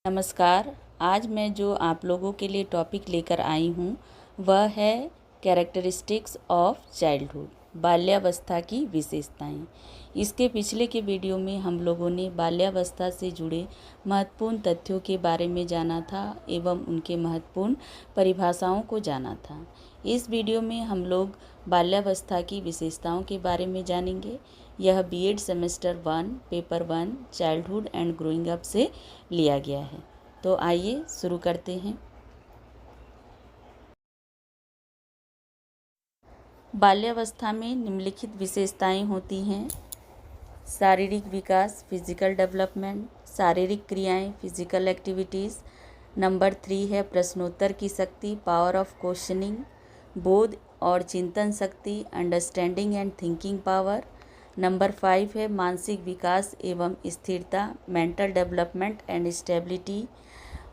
नमस्कार। आज मैं जो आप लोगों के लिए टॉपिक लेकर आई हूँ वह है कैरेक्टरिस्टिक्स ऑफ चाइल्डहुड, बाल्यावस्था की विशेषताएं। इसके पिछले के वीडियो में हम लोगों ने बाल्यावस्था से जुड़े महत्वपूर्ण तथ्यों के बारे में जाना था एवं उनके महत्वपूर्ण परिभाषाओं को जाना था। इस वीडियो में हम लोग बाल्यावस्था की विशेषताओं के बारे में जानेंगे। यह BEd semester 1 paper 1 childhood and growing up से लिया गया है। तो आइए शुरू करते हैं। बाल्यावस्था में निम्नलिखित विशेषताएं होती हैं: शारीरिक विकास, फिजिकल डेवलपमेंट, शारीरिक क्रियाएं, फिजिकल एक्टिविटीज़। नंबर 3 है प्रश्नोत्तर की शक्ति, पावर ऑफ क्वेश्चनिंग, बोध और चिंतन शक्ति, understanding and thinking power. Number 5 है मानसिक विकास एवं स्थिरता, मेंटल डेवलपमेंट एंड स्टेबिलिटी,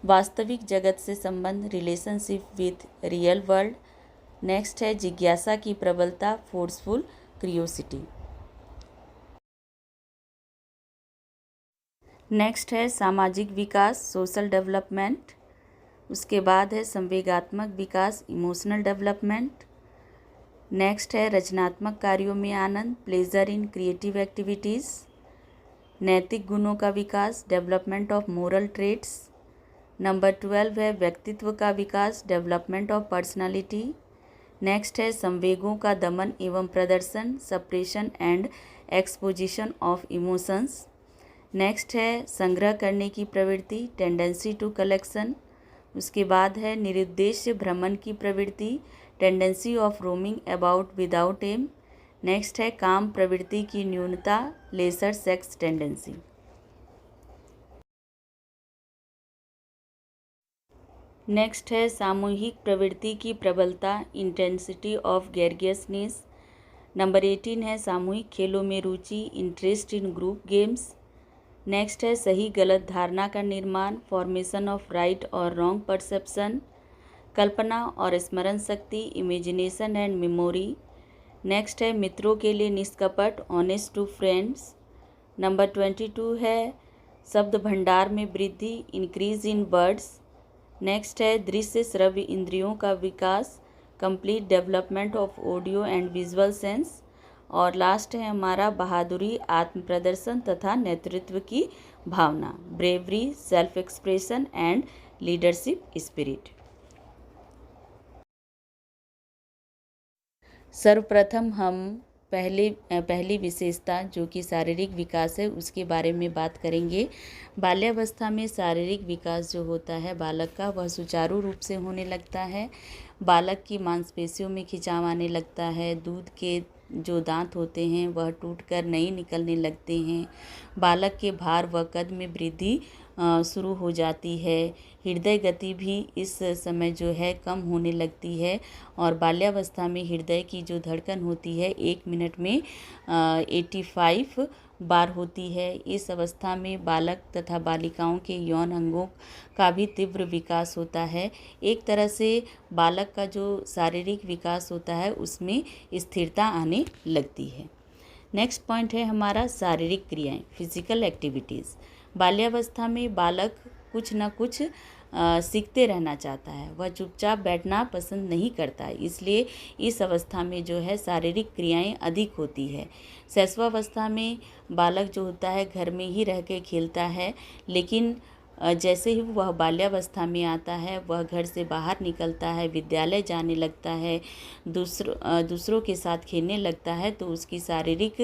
वास्तविक जगत से संबंध, relationship with real world. Next है जिज्ञासा की प्रबलता, फोर्सफुल क्यूरियोसिटी। नेक्स्ट है सामाजिक विकास, सोशल डेवलपमेंट। उसके बाद है संवेगात्मक विकास, इमोशनल डेवलपमेंट। नेक्स्ट है रचनात्मक कार्यों में आनंद, प्लेजर इन क्रिएटिव एक्टिविटीज़। नैतिक गुणों का विकास, development of moral traits. Number 12 है व्यक्तित्व का विकास, डेवलपमेंट ऑफ पर्सनालिटी। नेक्स्ट है संवेगों का दमन एवं प्रदर्शन, suppression and exposition of emotions. Next है संग्रह करने की प्रवृत्ति, टेंडेंसी टू कलेक्शन। उसके बाद है निरुद्देश्य भ्रमण की प्रवृत्ति, tendency of roaming about without aim. Next है काम प्रवृत्ति की न्यूनता, लेसर सेक्स टेंडेंसी। नेक्स्ट है सामूहिक प्रवृत्ति की प्रबलता, इंटेंसिटी ऑफ ग्रेगियसनेस। नंबर 18 है सामूहिक खेलों में रुचि, interest in group games. Next है सही गलत धारणा का निर्माण, फॉर्मेशन ऑफ राइट और रॉन्ग परसेप्शन, कल्पना और स्मरण शक्ति, इमेजिनेशन एंड मेमोरी। नेक्स्ट है मित्रों के लिए निष्कपट, ऑनेस्ट टू फ्रेंड्स। नंबर 22 है शब्द भंडार में वृद्धि, इंक्रीज इन वर्ड्स। नेक्स्ट है दृश्य श्रव्य इंद्रियों का विकास, complete development of audio and visual sense. और लास्ट है हमारा बहादुरी, आत्म प्रदर्शन तथा नेतृत्व की भावना, bravery, self expression and leadership spirit. सर्वप्रथम हम पहली विशेषता जो कि शारीरिक विकास है उसके बारे में बात करेंगे। बाल्यावस्था में शारीरिक विकास जो होता है बालक का, वह सुचारू रूप से होने लगता है। बालक की मांसपेशियों में खिंचाव आने लगता है, दूध के जो दांत होते हैं वह टूटकर नहीं निकलने लगते हैं, बालक के भार व कद में वृद्धि शुरू हो जाती है, हृदय गति भी इस समय जो है कम होने लगती है। और बाल्यावस्था में हृदय की जो धड़कन होती है 1 मिनट में 85 बार होती है। इस अवस्था में बालक तथा बालिकाओं के यौन अंगों का भी तीव्र विकास होता है। एक तरह से बालक का जो शारीरिक विकास होता है उसमें स्थिरता आने लगती है। नेक्स्ट पॉइंट है हमारा शारीरिक क्रियाएं, फिजिकल एक्टिविटीज़। बाल्यावस्था में बालक कुछ न कुछ सीखते रहना चाहता है, वह चुपचाप बैठना पसंद नहीं करता है, इसलिए इस अवस्था में जो है शारीरिक क्रियाएं अधिक होती है। शैशवावस्था में बालक जो होता है घर में ही रह के खेलता है, लेकिन जैसे ही वह बाल्यावस्था में आता है वह घर से बाहर निकलता है, विद्यालय जाने लगता है, दूसरों के साथ खेलने लगता है, तो उसकी शारीरिक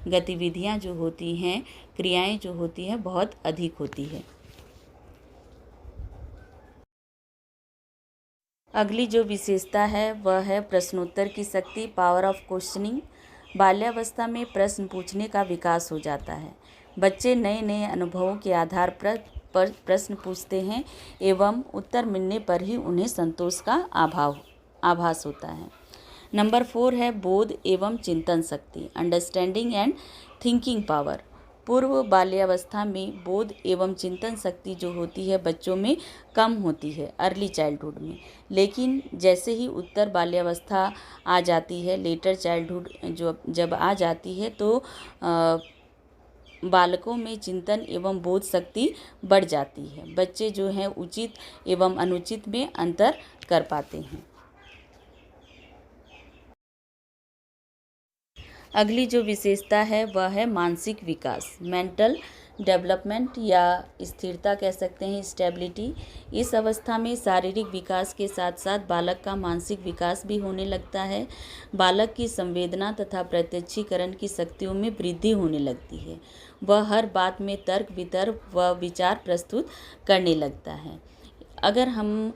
गतिविधियां जो होती हैं, क्रियाएं जो होती हैं बहुत अधिक होती है। अगली जो विशेषता है वह है प्रश्नोत्तर की शक्ति, पावर ऑफ क्वेश्चनिंग। बाल्यावस्था में प्रश्न पूछने का विकास हो जाता है। बच्चे नए नए अनुभवों के आधार पर प्रश्न पूछते हैं एवं उत्तर मिलने पर ही उन्हें संतोष का आभास होता है। नंबर 4 है बोध एवं चिंतन शक्ति, अंडरस्टैंडिंग एंड थिंकिंग पावर। पूर्व बाल्यावस्था में बोध एवं चिंतन शक्ति जो होती है बच्चों में कम होती है, अर्ली चाइल्डहुड में, लेकिन जैसे ही उत्तर बाल्यावस्था आ जाती है, लेटर चाइल्डहुड जब आ जाती है, तो बालकों में चिंतन एवं बोध शक्ति बढ़ जाती है। बच्चे जो हैं उचित एवं अनुचित में अंतर कर पाते हैं। अगली जो विशेषता है वह है मानसिक विकास, मेंटल डेवलपमेंट या स्थिरता कह सकते हैं, स्टेबिलिटी। इस अवस्था में शारीरिक विकास के साथ साथ बालक का मानसिक विकास भी होने लगता है। बालक की संवेदना तथा प्रत्यक्षीकरण की शक्तियों में वृद्धि होने लगती है। वह हर बात में तर्क वितर्क व विचार प्रस्तुत करने लगता है। अगर हम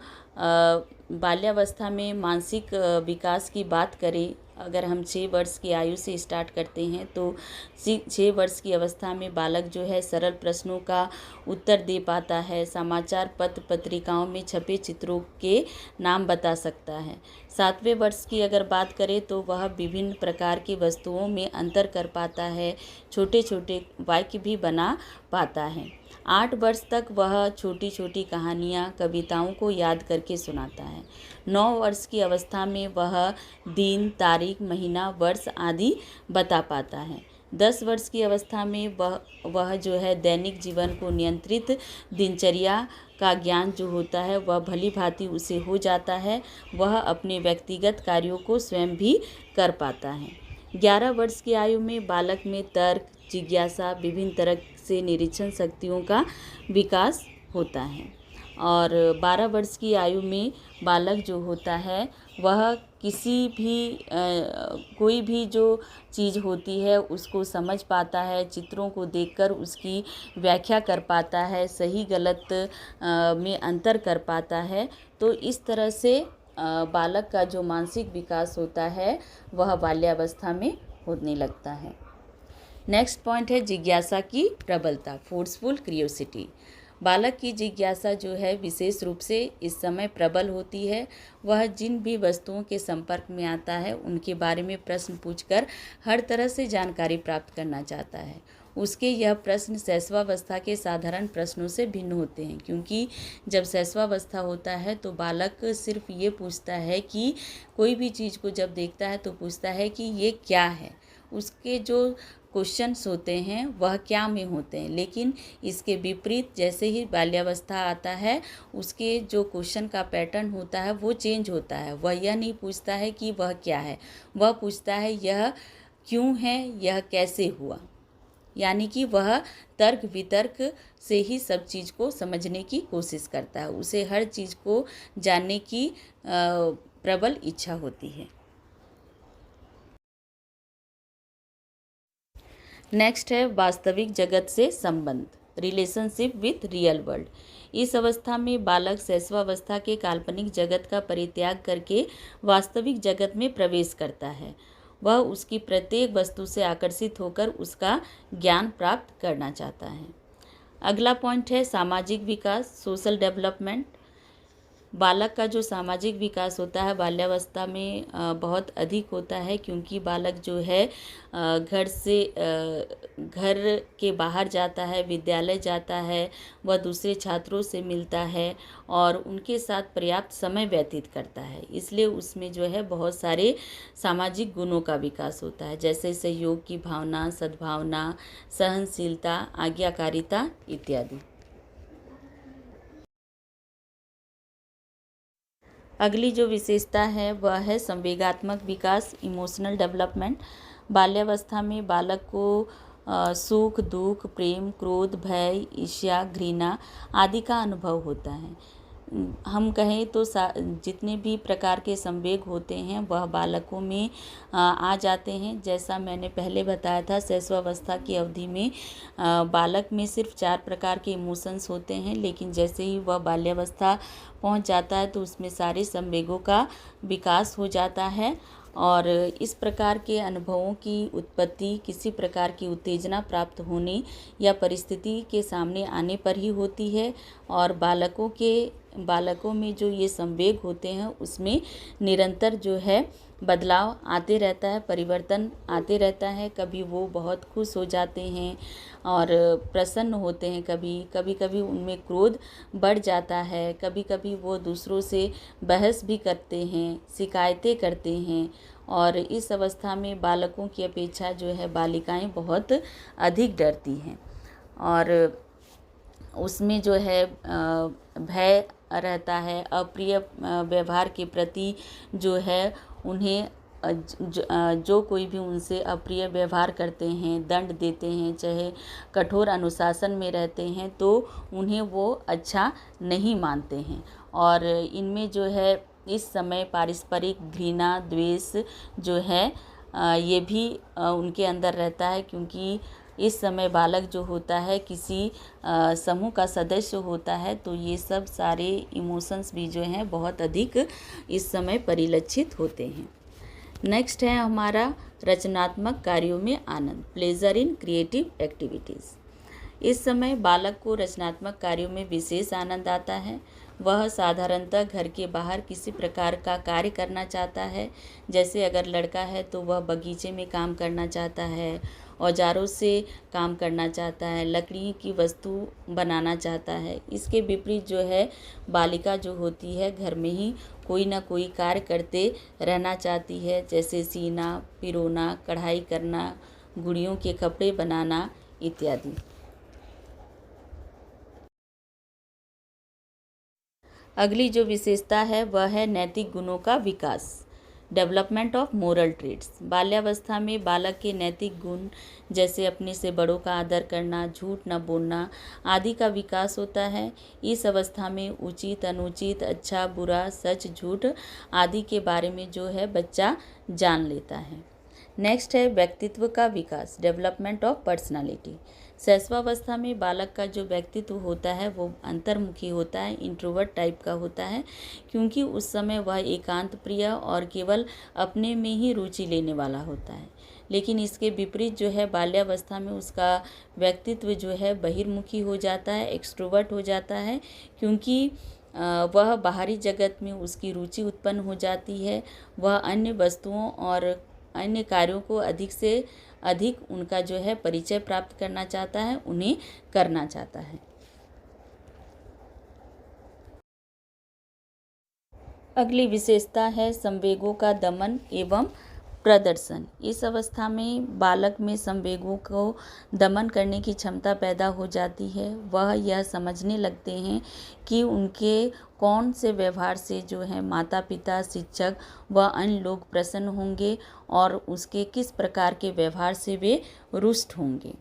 बाल्यावस्था में मानसिक विकास की बात करें, अगर हम 6 वर्ष की आयु से स्टार्ट करते हैं तो 6 वर्ष की अवस्था में बालक जो है सरल प्रश्नों का उत्तर दे पाता है, समाचार पत्र पत्रिकाओं में छपे चित्रों के नाम बता सकता है। 7वें वर्ष की अगर बात करें तो वह विभिन्न प्रकार की वस्तुओं में अंतर कर पाता है, छोटे छोटे वाक्य भी बना पाता है। 8 वर्ष तक वह छोटी छोटी कहानियाँ कविताओं को याद करके सुनाता है। 9 वर्ष की अवस्था में वह दिन तारीख महीना वर्ष आदि बता पाता है। 10 वर्ष की अवस्था में वह जो है दैनिक जीवन को नियंत्रित दिनचर्या का ज्ञान जो होता है वह भली भांति उसे हो जाता है। वह अपने व्यक्तिगत कार्यों को स्वयं भी कर पाता है। 11 वर्ष की आयु में बालक में तर्क जिज्ञासा विभिन्न तरह से निरीक्षण शक्तियों का विकास होता है। और 12 वर्ष की आयु में बालक जो होता है वह किसी भी कोई भी जो चीज़ होती है उसको समझ पाता है, चित्रों को देखकर उसकी व्याख्या कर पाता है, सही गलत में अंतर कर पाता है। तो इस तरह से बालक का जो मानसिक विकास होता है वह बाल्यावस्था में होने लगता है। नेक्स्ट पॉइंट है जिज्ञासा की प्रबलता, फोर्सफुल क्यूरियोसिटी। बालक की जिज्ञासा जो है विशेष रूप से इस समय प्रबल होती है। वह जिन भी वस्तुओं के संपर्क में आता है उनके बारे में प्रश्न पूछकर हर तरह से जानकारी प्राप्त करना चाहता है। उसके यह प्रश्न शैशवावस्था के साधारण प्रश्नों से भिन्न होते हैं, क्योंकि जब शैशवावस्था होता है तो बालक सिर्फ ये पूछता है कि कोई भी चीज़ को जब देखता है तो पूछता है कि ये क्या है। उसके जो क्वेश्चंस होते हैं वह क्या में होते हैं, लेकिन इसके विपरीत जैसे ही बाल्यावस्था आता है उसके जो क्वेश्चन का पैटर्न होता है वो चेंज होता है। वह यह नहीं पूछता है कि वह क्या है, वह पूछता है यह क्यों है, यह कैसे हुआ। यानी कि वह तर्क वितर्क से ही सब चीज़ को समझने की कोशिश करता है। उसे हर चीज़ को जानने की प्रबल इच्छा होती है। नेक्स्ट है वास्तविक जगत से संबंध, रिलेशनशिप विथ रियल वर्ल्ड। इस अवस्था में बालक शैशवावस्था के काल्पनिक जगत का परित्याग करके वास्तविक जगत में प्रवेश करता है। वह उसकी प्रत्येक वस्तु से आकर्षित होकर उसका ज्ञान प्राप्त करना चाहता है। अगला पॉइंट है सामाजिक विकास, सोशल डेवलपमेंट। बालक का जो सामाजिक विकास होता है बाल्यावस्था में बहुत अधिक होता है, क्योंकि बालक जो है घर के बाहर जाता है, विद्यालय जाता है, वह दूसरे छात्रों से मिलता है और उनके साथ पर्याप्त समय व्यतीत करता है। इसलिए उसमें जो है बहुत सारे सामाजिक गुणों का विकास होता है, जैसे सहयोग की भावना, सद्भावना, सहनशीलता, आज्ञाकारिता इत्यादि। अगली जो विशेषता है वह है संवेगात्मक विकास, इमोशनल डेवलपमेंट। बाल्यावस्था में बालक को सुख दुख प्रेम क्रोध भय ईर्ष्या घृणा आदि का अनुभव होता है। हम कहें तो जितने भी प्रकार के संवेग होते हैं वह बालकों में आ जाते हैं। जैसा मैंने पहले बताया था शैशवावस्था की अवधि में बालक में सिर्फ 4 प्रकार के इमोशंस होते हैं, लेकिन जैसे ही वह बाल्यावस्था पहुंच जाता है तो उसमें सारे संवेगों का विकास हो जाता है। और इस प्रकार के अनुभवों की उत्पत्ति किसी प्रकार की उत्तेजना प्राप्त होने या परिस्थिति के सामने आने पर ही होती है। और बालकों में जो ये संवेग होते हैं उसमें निरंतर जो है बदलाव आते रहता है, परिवर्तन आते रहता है। कभी वो बहुत खुश हो जाते हैं और प्रसन्न होते हैं, कभी कभी उनमें क्रोध बढ़ जाता है, कभी कभी वो दूसरों से बहस भी करते हैं, शिकायतें करते हैं और इस अवस्था में बालकों की अपेक्षा जो है बालिकाएं बहुत अधिक डरती हैं और उसमें जो है भय रहता है, अप्रिय व्यवहार के प्रति जो है उन्हें जो कोई भी उनसे अप्रिय व्यवहार करते हैं, दंड देते हैं, चाहे कठोर अनुशासन में रहते हैं, तो उन्हें वो अच्छा नहीं मानते हैं। और इनमें जो है इस समय पारस्परिक घृणा, द्वेष जो है ये भी उनके अंदर रहता है, क्योंकि इस समय बालक जो होता है किसी समूह का सदस्य होता है, तो ये सब सारे इमोशंस भी जो हैं बहुत अधिक इस समय परिलक्षित होते हैं। नेक्स्ट है हमारा रचनात्मक कार्यों में आनंद, प्लेजर इन क्रिएटिव एक्टिविटीज़। इस समय बालक को रचनात्मक कार्यों में विशेष आनंद आता है। वह साधारणतः घर के बाहर किसी प्रकार का कार्य करना चाहता है। जैसे अगर लड़का है तो वह बगीचे में काम करना चाहता है, औजारों से काम करना चाहता है, लकड़ी की वस्तु बनाना चाहता है। इसके विपरीत जो है बालिका जो होती है घर में ही कोई ना कोई कार्य करते रहना चाहती है, जैसे सीना, पिरोना, कढ़ाई करना, गुड़ियों के कपड़े बनाना इत्यादि। अगली जो विशेषता है वह है नैतिक गुणों का विकास, डेवलपमेंट ऑफ मोरल ट्रेड्स। बाल्यावस्था में बालक के नैतिक गुण जैसे अपने से बड़ों का आदर करना, झूठ न बोलना आदि का विकास होता है। इस अवस्था में उचित, अनुचित, अच्छा, बुरा, सच, झूठ आदि के बारे में जो है बच्चा जान लेता है। नेक्स्ट है व्यक्तित्व का विकास, डेवलपमेंट ऑफ पर्सनालिटी। शैशवावस्था में बालक का जो व्यक्तित्व होता है वो अंतर्मुखी होता है, इंट्रोवर्ट टाइप का होता है, क्योंकि उस समय वह एकांत प्रिय और केवल अपने में ही रुचि लेने वाला होता है। लेकिन इसके विपरीत जो है बाल्यावस्था में उसका व्यक्तित्व जो है बहिर्मुखी हो जाता है, एक्सट्रोवर्ट हो जाता है, क्योंकि वह बाहरी जगत में उसकी रुचि उत्पन्न हो जाती है। वह अन्य वस्तुओं और अन्य कार्यों को अधिक से अधिक उनका जो है परिचय प्राप्त करना चाहता है, उन्हें करना चाहता है। अगली विशेषता है संवेगों का दमन एवं प्रदर्शन। इस अवस्था में बालक में संवेगों को दमन करने की क्षमता पैदा हो जाती है। वह यह समझने लगते हैं कि उनके कौन से व्यवहार से जो है माता पिता, शिक्षक व अन्य लोग प्रसन्न होंगे और उसके किस प्रकार के व्यवहार से वे रुष्ट होंगे।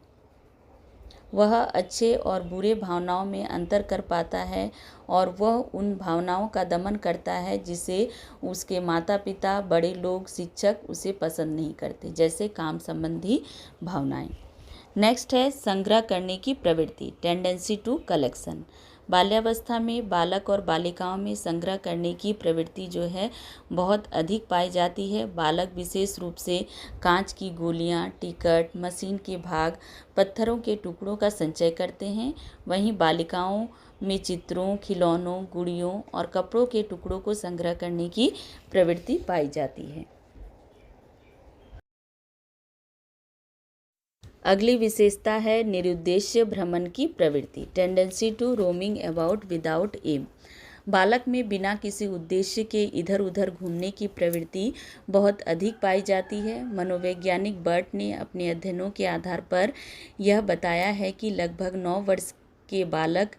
वह अच्छे और बुरे भावनाओं में अंतर कर पाता है और वह उन भावनाओं का दमन करता है जिसे उसके माता पिता, बड़े लोग, शिक्षक उसे पसंद नहीं करते, जैसे काम संबंधी भावनाएं। नेक्स्ट है संग्रह करने की प्रवृत्ति, टेंडेंसी टू कलेक्शन। बाल्यावस्था में बालक और बालिकाओं में संग्रह करने की प्रवृत्ति जो है बहुत अधिक पाई जाती है। बालक विशेष रूप से कांच की गोलियां, टिकट, मशीन के भाग, पत्थरों के टुकड़ों का संचय करते हैं। वहीं बालिकाओं में चित्रों, खिलौनों, गुड़ियों और कपड़ों के टुकड़ों को संग्रह करने की प्रवृत्ति पाई जाती है। अगली विशेषता है निरुद्देश्य भ्रमण की प्रवृत्ति, tendency to roaming about without aim. बालक में बिना किसी उद्देश्य के इधर उधर घूमने की प्रवृत्ति बहुत अधिक पाई जाती है। मनोवैज्ञानिक बर्ट ने अपने अध्ययनों के आधार पर यह बताया है कि लगभग 9 वर्ष के बालक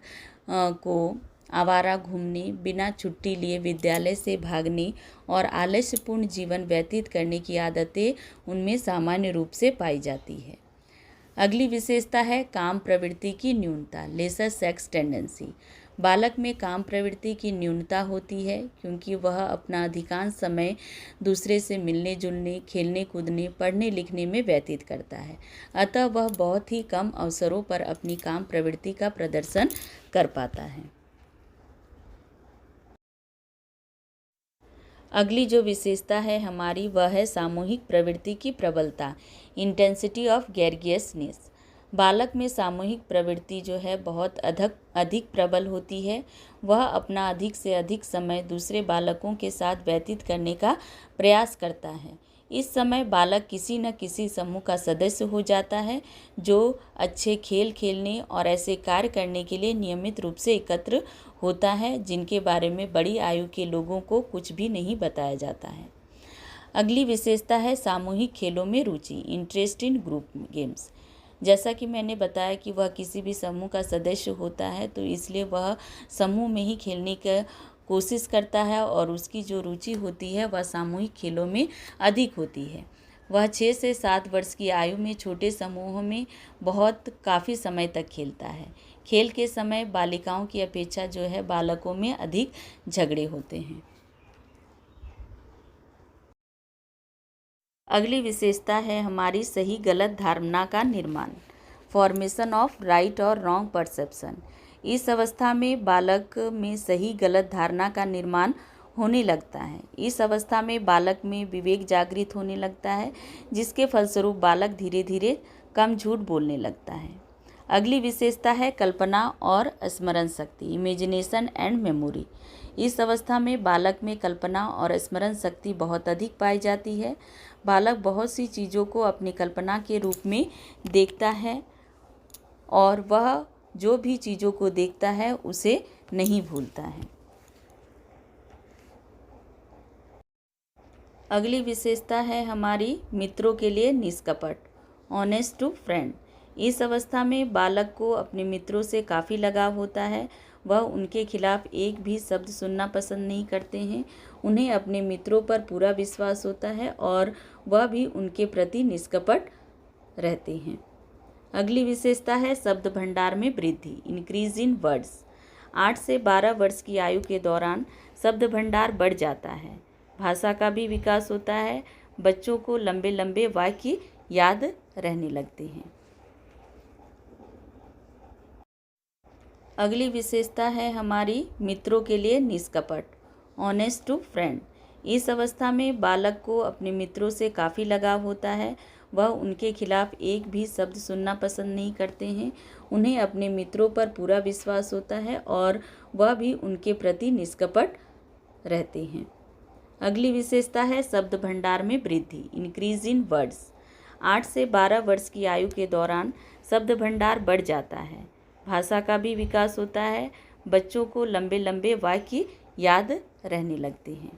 को आवारा घूमने, बिना छुट्टी लिए विद्यालय से भागने और आलस्यपूर्ण जीवन व्यतीत करने की आदतें उनमें सामान्य रूप से पाई जाती है। अगली विशेषता है काम प्रवृत्ति की न्यूनता, लेसर सेक्स टेंडेंसी। बालक में काम प्रवृत्ति की न्यूनता होती है क्योंकि वह अपना अधिकांश समय दूसरे से मिलने जुलने, खेलने कूदने, पढ़ने लिखने में व्यतीत करता है। अतः वह बहुत ही कम अवसरों पर अपनी काम प्रवृत्ति का प्रदर्शन कर पाता है। अगली जो विशेषता है हमारी वह है सामूहिक प्रवृत्ति की प्रबलता, इंटेंसिटी ऑफ ग्रेगियसनेस। बालक में सामूहिक प्रवृत्ति जो है बहुत अधिक प्रबल होती है। वह अपना अधिक से अधिक समय दूसरे बालकों के साथ व्यतीत करने का प्रयास करता है। इस समय बालक किसी न किसी समूह का सदस्य हो जाता है जो अच्छे खेल खेलने और ऐसे कार्य करने के लिए नियमित रूप से एकत्र होता है जिनके बारे में बड़ी आयु के लोगों को कुछ भी नहीं बताया जाता है। अगली विशेषता है सामूहिक खेलों में रुचि, इंटरेस्ट इन ग्रुप गेम्स। जैसा कि मैंने बताया कि वह किसी भी समूह का सदस्य होता है, तो इसलिए वह समूह में ही खेलने का कोशिश करता है और उसकी जो रुचि होती है वह सामूहिक खेलों में अधिक होती है। वह 6 से 7 वर्ष की आयु में छोटे समूहों में बहुत काफ़ी समय तक खेलता है। खेल के समय बालिकाओं की अपेक्षा जो है बालकों में अधिक झगड़े होते हैं। अगली विशेषता है हमारी सही गलत धारणा का निर्माण, फॉर्मेशन ऑफ राइट और रॉन्ग परसेप्शन। इस अवस्था में बालक में सही गलत धारणा का निर्माण होने लगता है। इस अवस्था में बालक में विवेक जागृत होने लगता है, जिसके फलस्वरूप बालक धीरे धीरे कम झूठ बोलने लगता है। अगली विशेषता है कल्पना और स्मरण शक्ति, इमेजिनेशन एंड मेमोरी। इस अवस्था में बालक में कल्पना और स्मरण शक्ति बहुत अधिक पाई जाती है। बालक बहुत सी चीज़ों को अपनी कल्पना के रूप में देखता है और वह जो भी चीज़ों को देखता है उसे नहीं भूलता है। अगली विशेषता है हमारी मित्रों के लिए निष्कपट, ऑनेस्ट टू फ्रेंड। इस अवस्था में बालक को अपने मित्रों से काफ़ी लगाव होता है। वह उनके खिलाफ एक भी शब्द सुनना पसंद नहीं करते हैं। उन्हें अपने मित्रों पर पूरा विश्वास होता है और वह भी उनके प्रति निष्कपट रहते हैं। अगली विशेषता है शब्द भंडार में वृद्धि, इंक्रीज इन वर्ड्स। 8 से 12 वर्ष की आयु के दौरान शब्द भंडार बढ़ जाता है। भाषा का भी विकास होता है। बच्चों को लंबे लंबे वाक्य याद रहने लगते हैं। अगली विशेषता है हमारी मित्रों के लिए निष्कपट, ऑनेस्ट टू फ्रेंड। इस अवस्था में बालक को अपने मित्रों से काफ़ी लगाव होता है। वह उनके खिलाफ एक भी शब्द सुनना पसंद नहीं करते हैं। उन्हें अपने मित्रों पर पूरा विश्वास होता है और वह भी उनके प्रति निष्कपट रहते हैं। अगली विशेषता है शब्द भंडार में वृद्धि, इंक्रीज इन वर्ड्स। 8 से 12 वर्ष की आयु के दौरान शब्द भंडार बढ़ जाता है। भाषा का भी विकास होता है। बच्चों को लंबे लंबे वाक्य याद रहने लगते हैं।